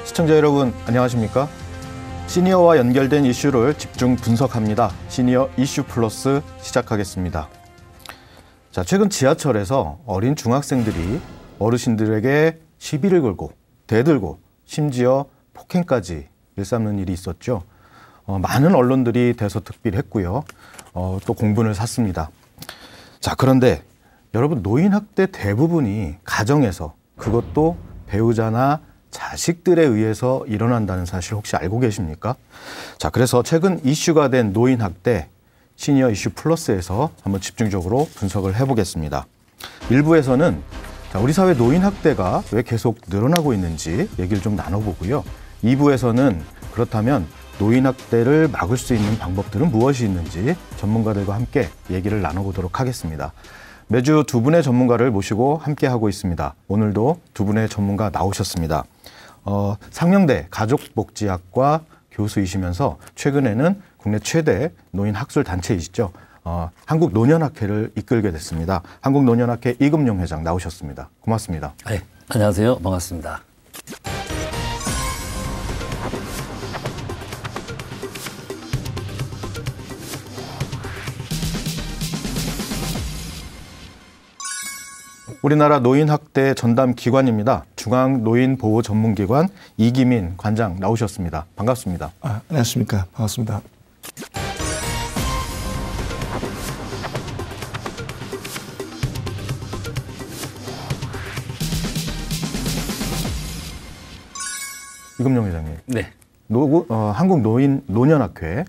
시청자 여러분 안녕하십니까? 시니어와 연결된 이슈를 집중 분석합니다. 시니어 이슈 플러스 시작하겠습니다. 자, 최근 지하철에서 어린 중학생들이 어르신들에게 시비를 걸고 대들고 심지어 폭행까지 일삼는 일이 있었죠. 많은 언론들이 대서특필했고요. 또 공분을 샀습니다. 자, 그런데 여러분, 노인학대 대부분이 가정에서, 그것도 배우자나 자식들에 의해서 일어난다는 사실 혹시 알고 계십니까? 자, 그래서 최근 이슈가 된 노인학대 시니어 이슈 플러스에서 한번 집중적으로 분석을 해보겠습니다. 1부에서는 우리 사회 노인학대가 왜 계속 늘어나고 있는지 얘기를 좀 나눠보고요. 2부에서는 그렇다면 노인학대를 막을 수 있는 방법들은 무엇이 있는지 전문가들과 함께 얘기를 나눠보도록 하겠습니다. 매주 두 분의 전문가를 모시고 함께하고 있습니다. 오늘도 두 분의 전문가 나오셨습니다. 상명대 가족복지학과 교수이시면서 최근에는 국내 최대 노인 학술 단체이시죠. 한국노년학회를 이끌게 됐습니다. 한국노년학회 이금용 회장 나오셨습니다. 고맙습니다. 네, 안녕하세요. 반갑습니다. 우리나라 노인학대 전담 기관입니다. 중앙노인보호전문기관 이기민 관장 나오셨습니다. 반갑습니다. 안녕하십니까. 반갑습니다. 이금용 회장님. 네. 한국노년학회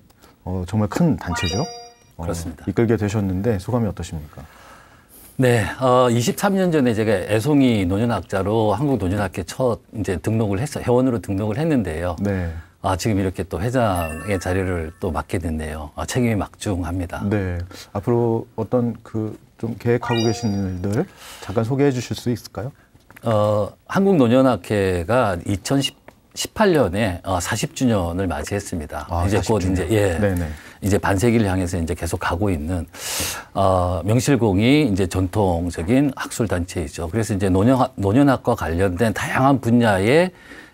정말 큰 단체죠. 그렇습니다. 이끌게 되셨는데 소감이 어떠십니까? 네, 23년 전에 제가 애송이 노년학자로 한국노년학회 첫 이제 회원으로 등록을 했는데요. 네. 지금 이렇게 또 회장의 자리를 또 맡게 됐네요. 책임이 막중합니다. 네. 앞으로 어떤 좀 계획하고 계신 일들 잠깐 소개해 주실 수 있을까요? 한국노년학회가 2018년에 40주년을 맞이했습니다. 이제 40주년. 곧 이제 반세기를 향해서 이제 계속 가고 있는 명실공히 이제 전통적인 학술 단체이죠. 그래서 이제 노년학과 관련된 다양한 분야의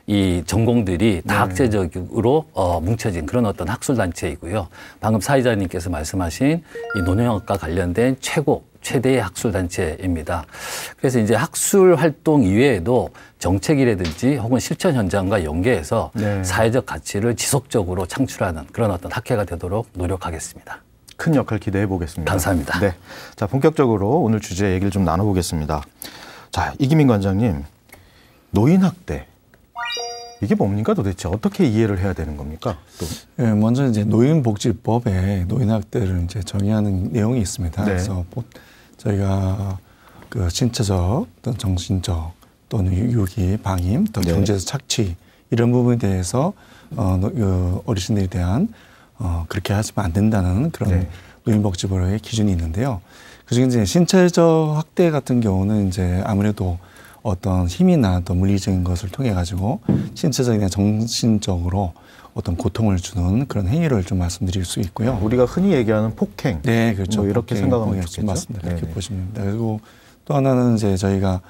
이 전공들이 다학제적으로 뭉쳐진 그런 어떤 학술 단체이고요. 방금 사회자님께서 말씀하신 이 노년학과 관련된 최대의 학술 단체입니다. 그래서 이제 학술 활동 이외에도 정책이라든지 혹은 실천 현장과 연계해서 사회적 가치를 지속적으로 창출하는 그런 어떤 학회가 되도록 노력하겠습니다. 큰 역할 기대해 보겠습니다. 감사합니다. 네. 자, 본격적으로 오늘 주제 얘기를 좀 나눠보겠습니다. 자, 이기민 관장님, 노인학대. 이게 뭡니까 도대체? 어떻게 이해를 해야 되는 겁니까? 네, 먼저 이제 노인복지법에 노인학대를 이제 정의하는 내용이 있습니다. 네. 그래서 저희가 신체적 또는 정신적 또는 유기, 방임, 또 경제적 착취 이런 부분에 대해서 어르신들에 대한 그렇게 하시면 안 된다는 그런 노인복지법의 기준이 있는데요. 그중에 이제 신체적 학대 같은 경우는 이제 아무래도 어떤 힘이나 또 물리적인 것을 통해 가지고 신체적이나 정신적으로 어떤 고통을 주는 그런 행위를 좀 말씀드릴 수 있고요. 우리가 흔히 얘기하는 폭행. 네, 그렇죠. 이렇게 생각하면 좋겠죠. 맞습니다. 이렇게 보시면 됩니다. 그리고 또 하나는 이제 저희가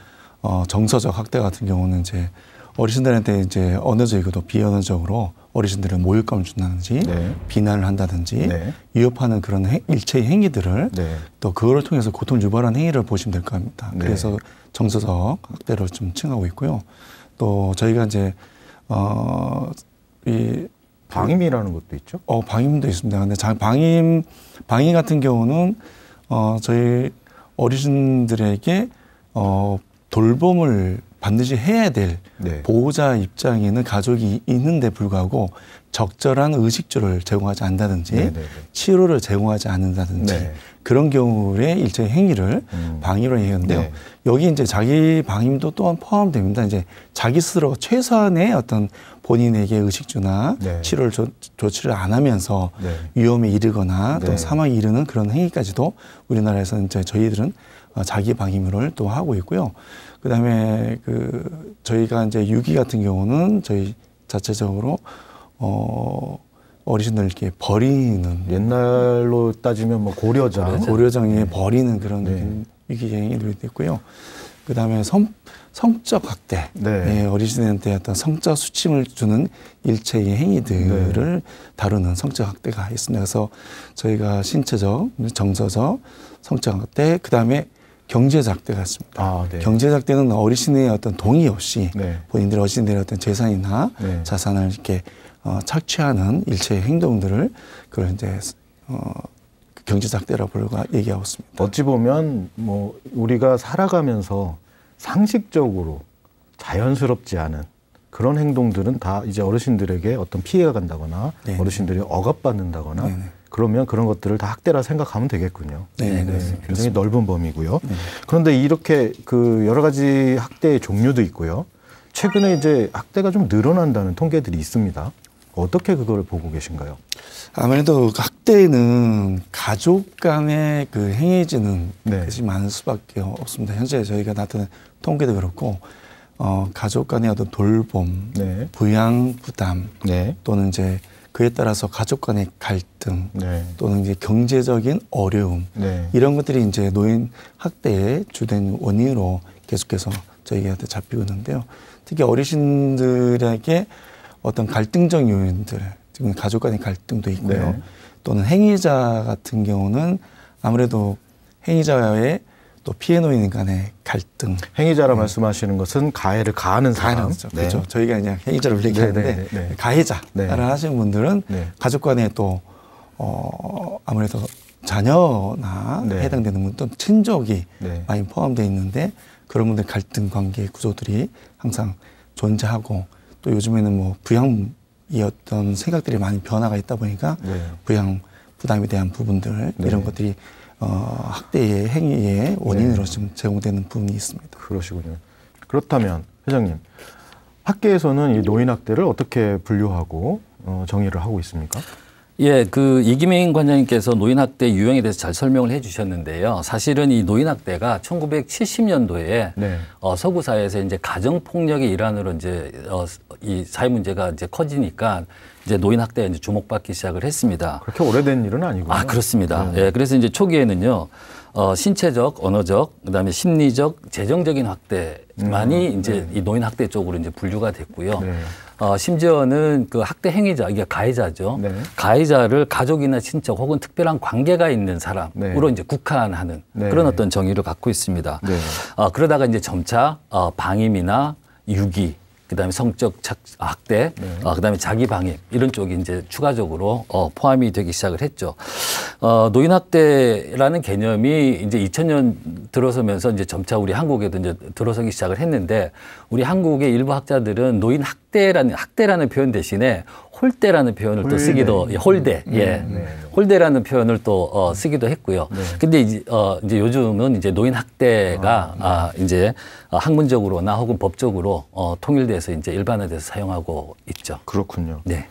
정서적 학대 같은 경우는 이제 어르신들한테 이제 언어적이고도 비언어적으로 어르신들은 모욕감을 준다든지 비난을 한다든지 위협하는 그런 일체의 행위들을 또 그거를 통해서 고통을 유발하는 행위를 보시면 될 것 같습니다. 그래서 정서적 학대를 좀 칭하고 있고요. 또 저희가 이제 이 방임이라는 것도 있죠? 방임도 있습니다. 근데 방임 같은 경우는 저희 어르신들에게 돌봄을 반드시 해야 될 보호자 입장에는 가족이 있는데 불구하고 적절한 의식주를 제공하지 않는다든지 치료를 제공하지 않는다든지 그런 경우에 일체의 행위를 방임으로 얘기하는데요. 여기 이제 자기 방임도 또한 포함됩니다. 이제 자기 스스로 최소한의 어떤 본인에게 의식주나 치료를 조치를 안 하면서 위험에 이르거나 또 사망에 이르는 그런 행위까지도 우리나라에서 이제 저희들은 자기 방임을 또 하고 있고요. 그다음에 저희가 이제 유기 같은 경우는 저희 자체적으로 어르신들 이렇게 버리는 옛날로 따지면 뭐 고려장에 버리는 그런 유기행위도 있고요. 그다음에 성적 학대, 네. 어린이들한테 어떤 성적 수침을 주는 일체의 행위들을 네. 다루는 성적 학대가 있습니다. 그래서 저희가 신체적, 정서적, 성적 학대, 그다음에 경제적 학대가 있습니다. 네. 경제적 학대는 어르신의 어떤 동의 없이 네. 본인들의 어르신들의 어떤 재산이나 네. 자산을 이렇게 착취하는 일체의 행동들을 그걸 이제 경제적 학대라고 얘기하고 있습니다. 어찌 보면 뭐 우리가 살아가면서 상식적으로 자연스럽지 않은 그런 행동들은 다 이제 어르신들에게 어떤 피해가 간다거나 네. 어르신들이 억압받는다거나 네네. 그러면 그런 것들을 다 학대라 생각하면 되겠군요. 네, 굉장히 넓은 범위고요. 그런데 이렇게 그 여러 가지 학대의 종류도 있고요. 최근에 이제 학대가 좀 늘어난다는 통계들이 있습니다. 어떻게 그걸 보고 계신가요? 아무래도 학대는 가족 간의 그 행해지는 네. 것이 많을 수밖에 없습니다. 현재 저희가 나타낸 통계도 그렇고 가족 간의 어떤 돌봄, 네. 부양 부담 네. 또는 이제 그에 따라서 가족 간의 갈등 네. 또는 이제 경제적인 어려움 네. 이런 것들이 이제 노인 학대의 주된 원인으로 계속해서 저희한테 잡히고 있는데요. 특히 어르신들에게 어떤 갈등적 요인들, 지금 가족 간의 갈등도 있고요. 네. 또는 행위자 같은 경우는 아무래도 행위자와의 또 피해 노인 간의 갈등. 행위자라 말씀하시는 것은 가해를 가하는 사람. 네. 그렇죠. 저희가 그냥 행위자를 얘기하는데 네. 가해자를 네. 하시는 분들은 네. 가족 간에 또 아무래도 자녀나 네. 해당되는 분 또 친족이 네. 많이 포함되어 있는데 그런 분들 갈등 관계 구조들이 항상 존재하고 또 요즘에는 뭐 부양이 어떤 생각들이 많이 변화가 있다 보니까 네. 부양 부담에 대한 부분들 네. 이런 것들이 학대의 행위의 원인으로 네. 지금 제공되는 부분이 있습니다. 그러시군요. 그렇다면 회장님, 학계에서는 이 노인 학대를 어떻게 분류하고 정의를 하고 있습니까? 예, 그 이기민 관장님께서 노인 학대 유형에 대해서 잘 설명을 해주셨는데요. 사실은 이 노인 학대가 1970년도에 네. 서구 사회에서 이제 가정 폭력의 일환으로 이제 이 사회 문제가 이제 커지니까 이제 노인 학대에 이제 주목받기 시작을 했습니다. 그렇게 오래된 일은 아니고요. 아, 그렇습니다. 예, 그래서 이제 초기에는요. 신체적, 언어적, 그다음에 심리적, 재정적인 학대만이 이제 이 노인 학대 쪽으로 이제 분류가 됐고요. 네. 심지어는 그 학대 행위자, 이게 가해자죠. 네. 가해자를 가족이나 친척 혹은 특별한 관계가 있는 사람으로 네. 이제 국한하는 네. 그런 어떤 정의를 갖고 있습니다. 네. 그러다가 이제 점차 방임이나 유기, 그다음에 성적 학대, 네. 그다음에 자기 방임 이런 쪽이 이제 추가적으로 포함이 되기 시작을 했죠. 노인 학대라는 개념이 이제 2000년 들어서면서 이제 점차 우리 한국에도 이제 들어서기 시작을 했는데 우리 한국의 일부 학자들은 노인 학대라는 표현 대신에 홀대라는 표현을 또 쓰기도 홀대, 홀대라는 표현을 또 쓰기도 했고요. 네. 근데 이제 요즘은 이제 노인 학대가 이제 학문적으로나 혹은 법적으로 통일돼서 이제 일반화돼서 사용하고 있죠. 그렇군요. 네.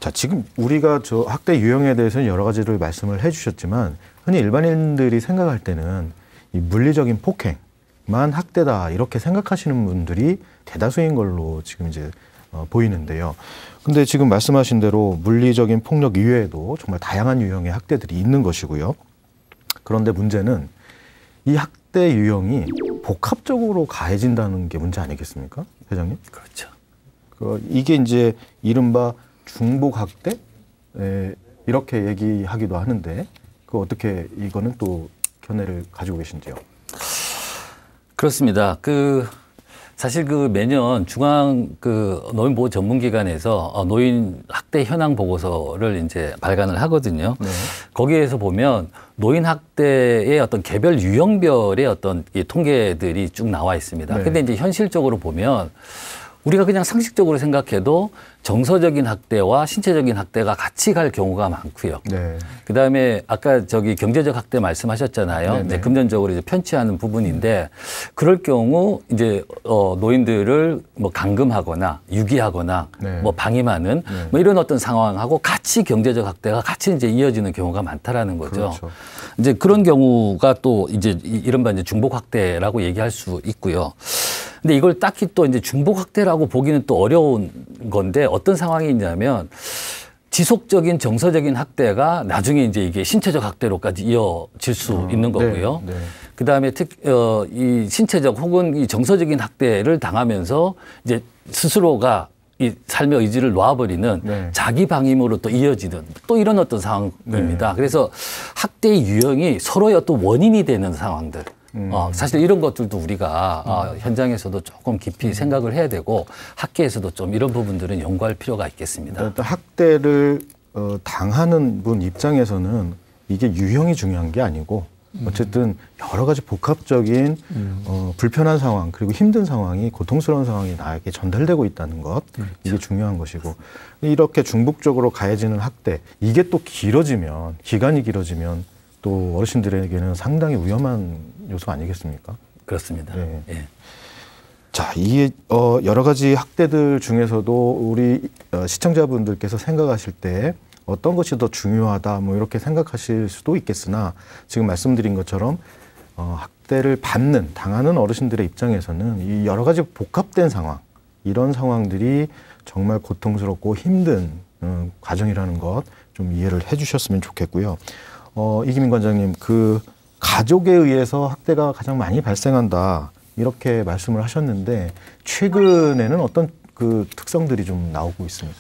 자, 지금 우리가 저 학대 유형에 대해서는 여러 가지를 말씀을 해주셨지만 흔히 일반인들이 생각할 때는 이 물리적인 폭행만 학대다 이렇게 생각하시는 분들이 대다수인 걸로 지금 이제 보이는데요. 근데 지금 말씀하신 대로 물리적인 폭력 이외에도 정말 다양한 유형의 학대들이 있는 것이고요. 그런데 문제는 이 학대 유형이 복합적으로 가해진다는 게 문제 아니겠습니까, 회장님? 그렇죠. 이게 이제 이른바 중복 학대 이렇게 얘기하기도 하는데 그 어떻게 이거는 또 견해를 가지고 계신지요? 그렇습니다. 사실 매년 중앙 노인보호 전문기관에서 노인 학대 현황 보고서를 이제 발간을 하거든요. 네. 거기에서 보면 노인 학대의 어떤 개별 유형별의 어떤 이 통계들이 쭉 나와 있습니다. 네. 근데 이제 현실적으로 보면 우리가 그냥 상식적으로 생각해도 정서적인 학대와 신체적인 학대가 같이 갈 경우가 많고요. 네. 그다음에 아까 경제적 학대 말씀하셨잖아요. 이제 금전적으로 이제 편취하는 부분인데 그럴 경우 이제 노인들을 뭐 감금하거나 유기하거나 네. 뭐 방임하는 뭐 이런 어떤 상황하고 같이 경제적 학대가 같이 이제 이어지는 경우가 많다라는 거죠. 그렇죠. 이제 그런 경우가 또 이제 이른바 이제 중복 학대라고 얘기할 수 있고요. 근데 이걸 딱히 또 이제 중복 학대라고 보기는 또 어려운 건데 어떤 상황이 있냐면 지속적인 정서적인 학대가 나중에 이제 이게 신체적 학대로까지 이어질 수 있는 거고요. 네. 그다음에 이 신체적 혹은 이 정서적인 학대를 당하면서 이제 스스로가 이 삶의 의지를 놓아버리는 네. 자기 방임으로 또 이어지는 또 이런 어떤 상황입니다. 네. 그래서 학대의 유형이 서로의 어떤 원인이 되는 상황들. 사실 이런 것들도 우리가 현장에서도 조금 깊이 생각을 해야 되고 학계에서도 좀 이런 부분들은 연구할 필요가 있겠습니다. 일단 학대를 당하는 분 입장에서는 이게 유형이 중요한 게 아니고 어쨌든 여러 가지 복합적인 불편한 상황 그리고 힘든 상황이 고통스러운 상황이 나에게 전달되고 있다는 것 그렇죠. 이게 중요한 것이고 이렇게 중복적으로 가해지는 학대 이게 또 길어지면 기간이 길어지면 또 어르신들에게는 상당히 위험한 요소 아니겠습니까? 그렇습니다. 네. 예. 자, 이 여러 가지 학대들 중에서도 우리 시청자분들께서 생각하실 때 어떤 것이 더 중요하다 뭐 이렇게 생각하실 수도 있겠으나 지금 말씀드린 것처럼 학대를 당하는 어르신들의 입장에서는 이 여러 가지 복합된 상황 이런 상황들이 정말 고통스럽고 힘든 과정이라는 것 좀 이해를 해주셨으면 좋겠고요. 이기민 관장님, 그 가족에 의해서 학대가 가장 많이 발생한다 이렇게 말씀을 하셨는데 최근에는 어떤 그 특성들이 좀 나오고 있습니까?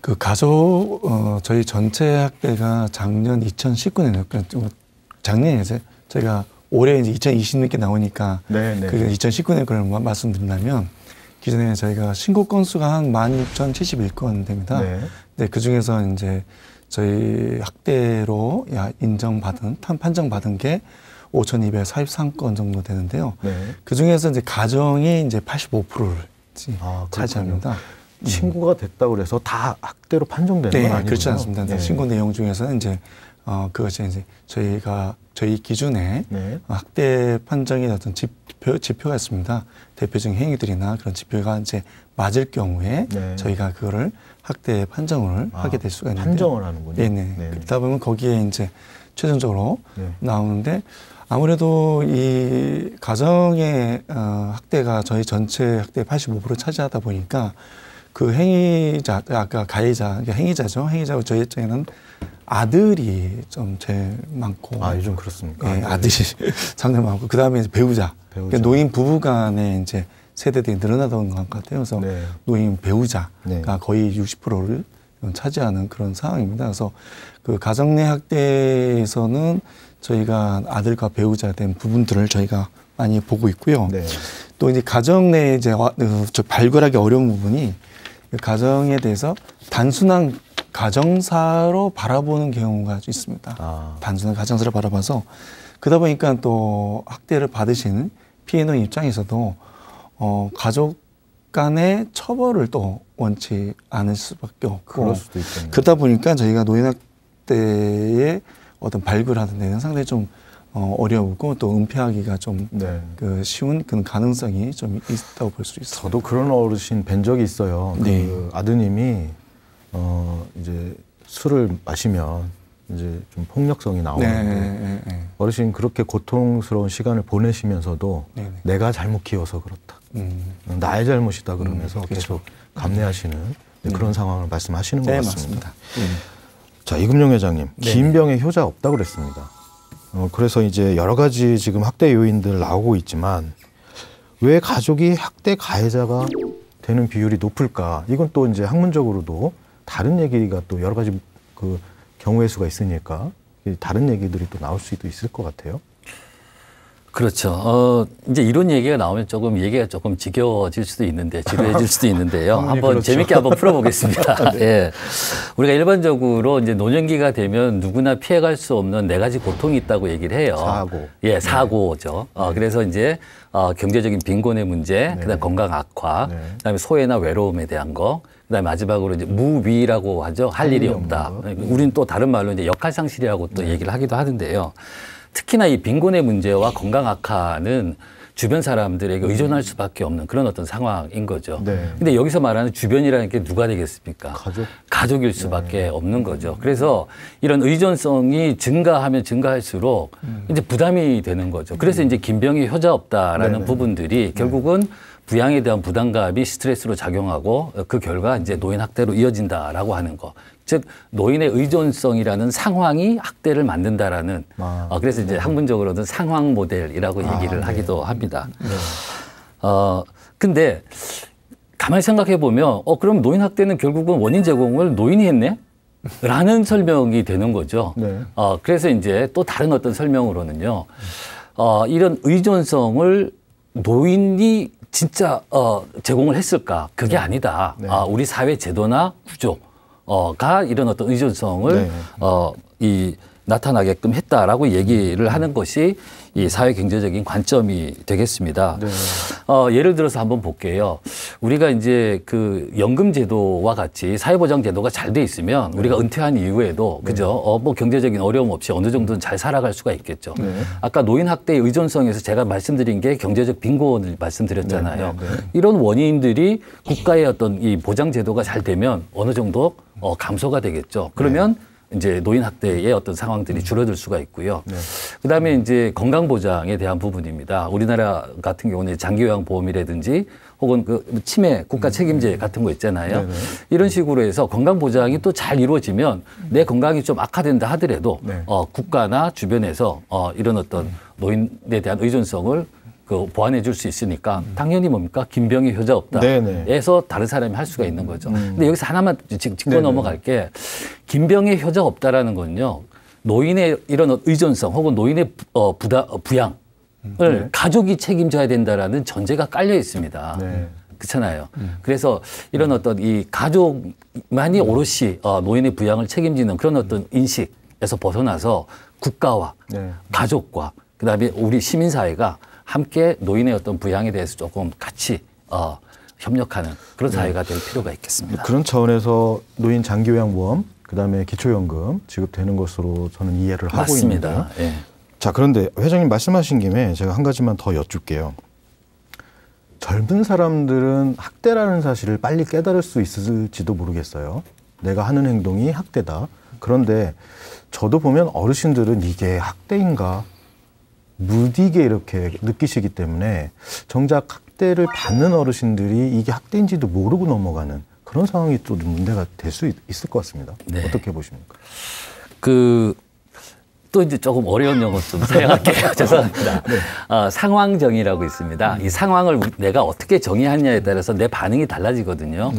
그 가족 저희 전체 학대가 작년 2019년에 그러니까 작년에 저희가 올해 이제 2020년께 나오니까 그 2019년 걸 말씀드린다면 기존에 저희가 신고 건수가 한 16,071건 됩니다. 네. 네, 그 중에서 이제 저희 학대로 판정받은 게 5,243건 정도 되는데요. 네. 그 중에서 이제 가정이 이제 85%를 차지합니다. 신고가 됐다고 그래서 다 학대로 판정되는 건 아니고요. 그렇지 않습니다. 네. 신고 내용 중에서는 이제 그것이 이제 저희 기준에 학대 판정의 어떤 지표가 있습니다. 대표적인 행위들이나 그런 지표가 이제 맞을 경우에 저희가 그거를 학대 판정을 하게 될 수가 있는데 판정을 하는군요. 네네. 그러다 보면 거기에 이제 최종적으로 나오는데 아무래도 이 가정의 학대가 저희 전체 학대의 85% 차지하다 보니까 그 행위자, 아까 가해자, 그러니까 행위자죠. 행위자고 저희 입장에는 아들이 좀 제일 많고. 아, 요즘 그렇습니까? 네, 아들이 상당히 많고. 그 다음에 배우자. 그러니까 노인 부부 간의 이제 세대들이 늘어나던 것 같아요. 그래서 노인 배우자가 거의 60%를 차지하는 그런 상황입니다. 그래서 그 가정 내 학대에서는 저희가 아들과 배우자 된 부분들을 저희가 많이 보고 있고요. 또 이제 가정 내 이제 발굴하기 어려운 부분이 가정에 대해서 단순한 가정사로 바라보는 경우가 있습니다. 단순한 가정사로 바라봐서 그러다 보니까 또 학대를 받으시는 피해자 입장에서도 가족 간의 처벌을 또 원치 않을 수밖에 없고 그럴 수도 있겠네요. 그러다 보니까 저희가 노인학대의 어떤 발굴하는 데는 상당히 좀 어려우고 또 은폐하기가 좀 그 쉬운 그런 가능성이 좀 있다고 볼 수 있어요. 저도 그런 어르신 뵌 적이 있어요. 그 아드님이 이제 술을 마시면 이제 좀 폭력성이 나오는데 어르신 그렇게 고통스러운 시간을 보내시면서도 내가 잘못 키워서 그렇다. 나의 잘못이다 그러면서 계속 감내하시는 그런 상황을 말씀하시는 것 같습니다. 자, 이금용 회장님, 기인병에 효자 없다고 그랬습니다. 그래서 이제 여러 가지 지금 학대 요인들 나오고 있지만 왜 가족이 학대 가해자가 되는 비율이 높을까? 이건 또 이제 학문적으로도 다른 얘기가 또 여러 가지 그 경우의 수가 있으니까 다른 얘기들이 또 나올 수도 있을 것 같아요. 그렇죠. 이제 이런 얘기가 나오면 얘기가 조금 지겨워질 수도 있는데, 지루해질 수도 있는데요. 한번 그렇죠. 재밌게 한번 풀어보겠습니다. 예. 우리가 일반적으로 이제 노년기가 되면 누구나 피해갈 수 없는 4가지 고통이 있다고 얘기를 해요. 사고. 예, 사고죠. 그래서 이제 경제적인 빈곤의 문제, 그다음 건강 악화, 그다음에 소외나 외로움에 대한 거, 그다음에 마지막으로 이제 무위라고 하죠. 할 일이 없다. 우리는 또 다른 말로 이제 역할 상실이라고 또 얘기를 하기도 하는데요. 특히나 이 빈곤의 문제와 건강 악화는 주변 사람들에게 의존할 수밖에 없는 그런 어떤 상황인 거죠. 근데 여기서 말하는 주변이라는 게 누가 되겠습니까? 가족일 수밖에 없는 거죠. 그래서 이런 의존성이 증가하면 증가할수록 이제 부담이 되는 거죠. 그래서 이제 긴병이 효자 없다라는 부분들이 결국은 부양에 대한 부담감이 스트레스로 작용하고 그 결과 이제 노인 학대로 이어진다라고 하는 거. 즉 노인의 의존성이라는 상황이 학대를 만든다라는 그래서 이제 학문적으로는 상황 모델이라고 얘기를 하기도 합니다. 근데 가만히 생각해 보면 그럼 노인 학대는 결국은 원인 제공을 노인이 했네? 라는 설명이 되는 거죠. 네. 그래서 이제 또 다른 어떤 설명으로는요. 이런 의존성을 노인이 진짜 제공을 했을까? 그게 아니다. 네. 우리 사회 제도나 구조가 이런 어떤 의존성을 나타나게끔 했다라고 얘기를 하는 것이 이 사회 경제적인 관점이 되겠습니다. 네. 예를 들어서 한번 볼게요. 우리가 이제 그 연금 제도와 같이 사회보장 제도가 잘 돼 있으면 우리가 은퇴한 이후에도 그죠? 뭐 경제적인 어려움 없이 어느 정도는 잘 살아갈 수가 있겠죠. 아까 노인 학대의 의존성에서 제가 말씀드린 게 경제적 빈곤을 말씀드렸잖아요. 이런 원인들이 국가의 어떤 이 보장 제도가 잘 되면 어느 정도 감소가 되겠죠. 그러면 이제 노인 학대의 어떤 상황들이 줄어들 수가 있고요. 그다음에 이제 건강보장에 대한 부분입니다. 우리나라 같은 경우는 장기요양보험이라든지 혹은 그 치매 국가 책임제 같은 거 있잖아요. 이런 식으로 해서 건강보장이 또 잘 이루어지면 내 건강이 좀 악화된다 하더라도 국가나 주변에서 이런 어떤 노인에 대한 의존성을 보완해 줄 수 있으니까 당연히 뭡니까? 김병의 효자 없다에서 다른 사람이 할 수가 있는 거죠. 근데 여기서 하나만 짚고 넘어갈게. 김병의 효자 없다라는 건요. 노인의 이런 의존성 혹은 노인의 부양을 가족이 책임져야 된다라는 전제가 깔려 있습니다. 그렇잖아요. 그래서 이런 어떤 이 가족만이 오롯이 노인의 부양을 책임지는 그런 어떤 인식에서 벗어나서 국가와 가족과 그다음에 우리 시민사회가 함께 노인의 어떤 부양에 대해서 조금 같이 협력하는 그런 사회가 될 필요가 있겠습니다. 그런 차원에서 노인 장기요양보험, 그다음에 기초연금 지급되는 것으로 저는 이해를 하고 있는데요. 예. 자, 그런데 회장님 말씀하신 김에 제가 한 가지만 더 여쭙게요. 젊은 사람들은 학대라는 사실을 빨리 깨달을 수 있을지도 모르겠어요. 내가 하는 행동이 학대다. 그런데 저도 보면 어르신들은 이게 학대인가 무디게 이렇게 느끼시기 때문에 정작 학대를 받는 어르신들이 이게 학대인지도 모르고 넘어가는 그런 상황이 또 문제가 될 수 있을 것 같습니다. 네. 어떻게 보십니까? 또 이제 조금 어려운 용어 좀 사용할게요. 죄송합니다. 상황정의라고 있습니다. 이 상황을 내가 어떻게 정의하느냐에 따라서 내 반응이 달라지거든요.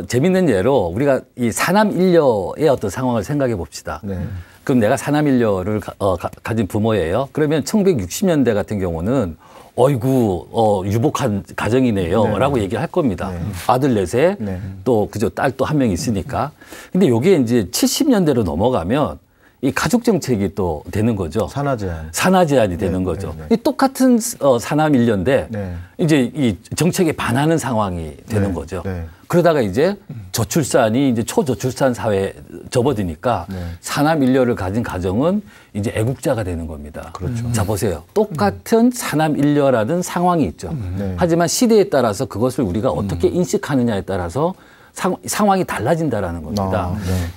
재밌는 예로 우리가 이 산암인려의 어떤 상황을 생각해 봅시다. 그럼 내가 산암인려를 가진 부모예요. 그러면 1960년대 같은 경우는 어이구 유복한 가정이네요 라고 얘기를 할 겁니다. 아들 넷에 또 그저 딸 또 한 명 있으니까. 근데 요게 이제 70년대로 넘어가면 이 가족 정책이 또 되는 거죠. 산하 제한이 되는 거죠. 이 똑같은 산암인려인데 이제 이 정책에 반하는 상황이 되는 거죠. 그러다가 이제 저출산이 이제 초저출산 사회에 접어드니까 산암인려를 가진 가정은 이제 애국자가 되는 겁니다. 그렇죠. 자, 보세요. 똑같은 산암인려라는 상황이 있죠. 하지만 시대에 따라서 그것을 우리가 어떻게 인식하느냐에 따라서 상황이 달라진다라는 겁니다.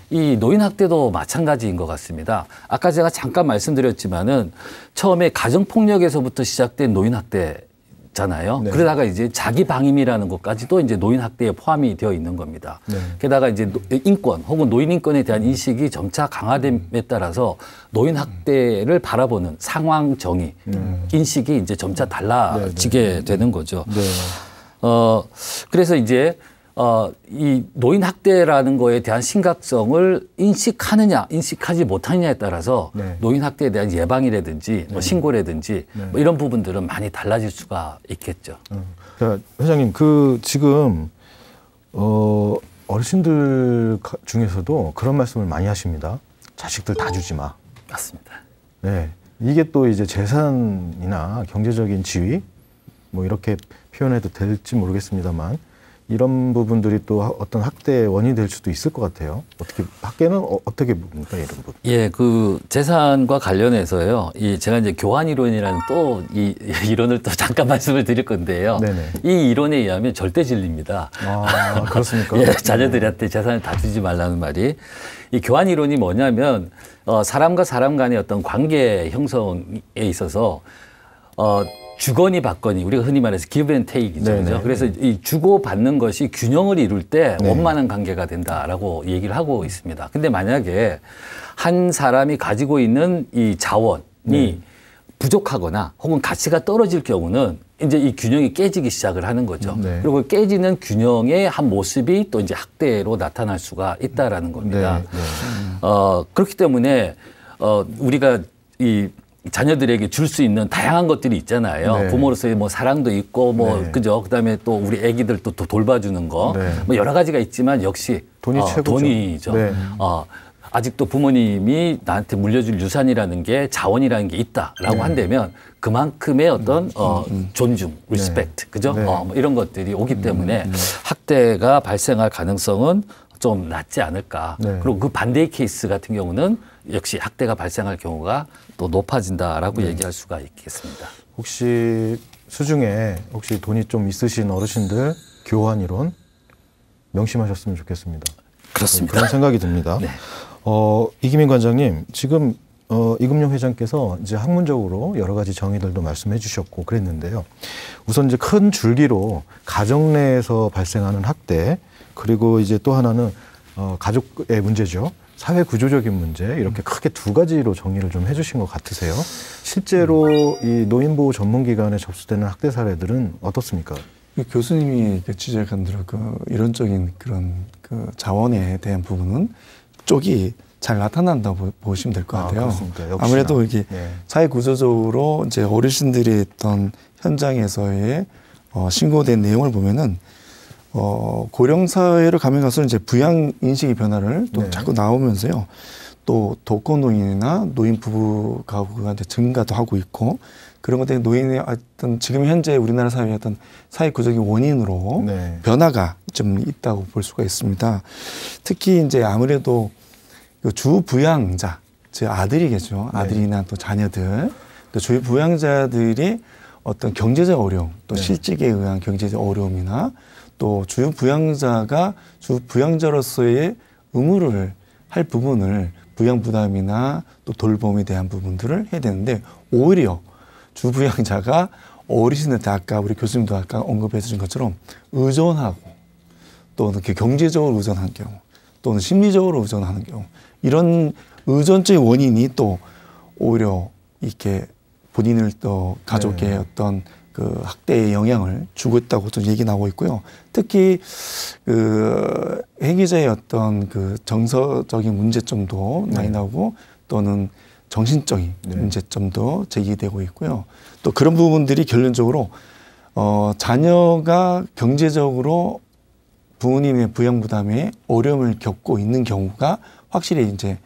이 노인 학대도 마찬가지인 것 같습니다. 아까 제가 잠깐 말씀드렸지만은 처음에 가정폭력에서부터 시작된 노인 학대잖아요. 그러다가 이제 자기 방임이라는 것까지도 이제 노인 학대에 포함이 되어 있는 겁니다. 게다가 이제 인권 혹은 노인 인권에 대한 인식이 점차 강화됨에 따라서 노인 학대를 바라보는 상황 정의 인식이 이제 점차 달라지게 되는 거죠. 그래서 이제 이 노인 학대라는 거에 대한 심각성을 인식하느냐, 인식하지 못하느냐에 따라서 노인 학대에 대한 예방이라든지 뭐 신고라든지 뭐 이런 부분들은 많이 달라질 수가 있겠죠. 회장님, 지금 어르신들 중에서도 그런 말씀을 많이 하십니다. 자식들 다 주지 마. 맞습니다. 네, 이게 또 이제 재산이나 경제적인 지위 뭐 이렇게 표현해도 될지 모르겠습니다만. 이런 부분들이 또 어떤 학대의 원인이 될 수도 있을 것 같아요. 학대는 어떻게 봅니까, 이런 부분? 예, 그 재산과 관련해서요. 제가 이제 교환 이론이라는 또 이 이론을 또 잠깐 말씀을 드릴 건데요. 이 이론에 의하면 절대 진리입니다. 아, 그렇습니까? 예, 자녀들한테 재산을 다 주지 말라는 말이. 이 교환 이론이 뭐냐면 사람과 사람 간의 어떤 관계 형성에 있어서 주거니 받거니 우리가 흔히 말해서 give and take이죠. 그죠? 그래서 이 주고 받는 것이 균형을 이룰 때 원만한 관계가 된다라고 얘기를 하고 있습니다. 근데 만약에 한 사람이 가지고 있는 이 자원이 부족하거나 혹은 가치가 떨어질 경우는 이제 이 균형이 깨지기 시작을 하는 거죠. 그리고 깨지는 균형의 한 모습이 또 이제 학대로 나타날 수가 있다라는 겁니다. 그렇기 때문에 우리가 이 자녀들에게 줄 수 있는 다양한 것들이 있잖아요. 부모로서의 뭐 사랑도 있고 뭐 그죠. 그다음에 또 우리 아기들 또 돌봐주는 거 뭐 여러 가지가 있지만 역시 돈이 최고죠. 돈이죠. 아직도 부모님이 나한테 물려줄 유산이라는 게 자원이라는 게 있다라고 한다면 그만큼의 어떤 존중, 리스펙트, 그죠? 뭐 이런 것들이 오기 때문에 학대가 발생할 가능성은 좀 낮지 않을까. 그리고 그 반대의 케이스 같은 경우는 역시 학대가 발생할 경우가 또 높아진다라고 얘기할 수가 있겠습니다. 혹시 수중에 혹시 돈이 좀 있으신 어르신들 교환 이론 명심하셨으면 좋겠습니다. 그렇습니다. 그런 생각이 듭니다. 이기민 관장님, 지금 이금용 회장께서 이제 학문적으로 여러 가지 정의들도 말씀해 주셨고 그랬는데요. 우선 이제 큰 줄기로 가정 내에서 발생하는 학대, 그리고 이제 또 하나는 가족의 문제죠. 사회 구조적인 문제, 이렇게 크게 두 가지로 정의를 좀 해주신 것 같으세요. 실제로 이 노인보호 전문기관에 접수되는 학대 사례들은 어떻습니까? 교수님이 지적한 대로 그 이론적인 그런 그 자원에 대한 부분은 쪽이 잘 나타난다고 보시면 될 것 같아요. 아무래도 이게 사회 구조적으로 이제 어르신들이 있던 현장에서의 신고된 내용을 보면은 고령 사회로 가면 갈수록 이제 부양 인식의 변화를 또 자꾸 나오면서요. 또 독거노인이나 노인 부부 가구가 이제 증가도 하고 있고 그런 것들이 노인의 어떤 지금 현재 우리나라 사회의 어떤 사회 구조적인 원인으로 변화가 좀 있다고 볼 수가 있습니다. 특히 이제 아무래도 그 주 부양자, 즉 아들이겠죠. 아들이나 또 자녀들, 또 주 부양자들이 어떤 경제적 어려움, 또 실직에 의한 경제적 어려움이나 또 주 부양자가 주 부양자로서의 의무를 할 부분을 부양 부담이나 또 돌봄에 대한 부분들을 해야 되는데 오히려 주 부양자가 어르신한테 아까 우리 교수님도 아까 언급해 주신 것처럼 의존하고 또는 경제적으로 의존하는 경우 또는 심리적으로 의존하는 경우 이런 의존적인 원인이 또 오히려 이렇게 본인을 또 가족의 어떤 그 학대의 영향을 주고 있다고 또 얘기 나오고 있고요. 특히 그 행위자의 어떤 그 정서적인 문제점도 많이 나오고 또는 정신적인 문제점도 제기되고 있고요. 또 그런 부분들이 결론적으로 자녀가 경제적으로 부모님의 부양 부담에 어려움을 겪고 있는 경우가 확실히 이제